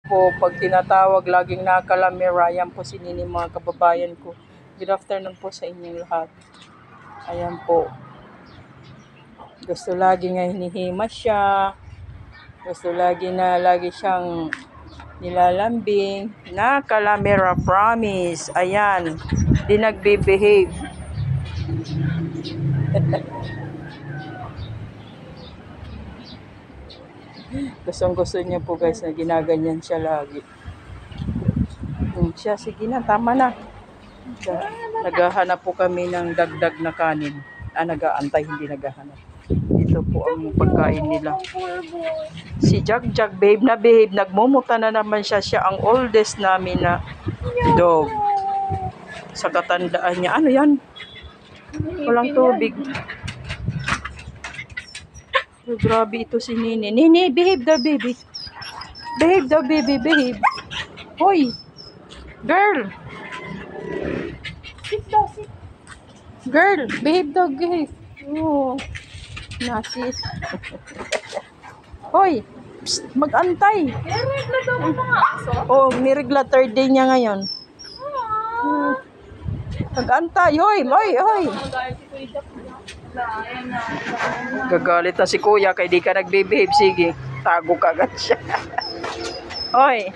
po, pag tinatawag, laging nakalamera. Ayan po si Nini, mga kababayan ko. Good afternoon po sa inyong lahat. Ayan po. Gusto lagi nga hinihima siya. Gusto lagi siyang nilalambing. Nakalamera, promise. Ayan. Di nagbe-behave. Gustong-gusto niya po guys na ginaganyan siya lagi. Siya, sige na, tama na. Naghahanap po kami ng dagdag na kanin. Nag-aantay, hindi naghahanap. Ito po ang pagkain nila. Si Jagjag, babe na babe, nagmumuta na naman siya. Siya ang oldest namin na dog. Sa katandaan niya. Ano yan? Walang tubig. Oh, grabe ito si Nini. Nini, behave the baby. Behave the baby, behave. Hoy! Girl! Sit daw, sit. Girl, behave daw, behave. Oh, nasis. Hoy! Psst, mag-antay. Niregla daw ang mga aso? Oh, niregla, third day niya ngayon. Mag-antay. Hoy, hoy, hoy. Gagalit na si kuya kaya di ka nagbe-behave. Sige, tago ka agad siya. Hoy.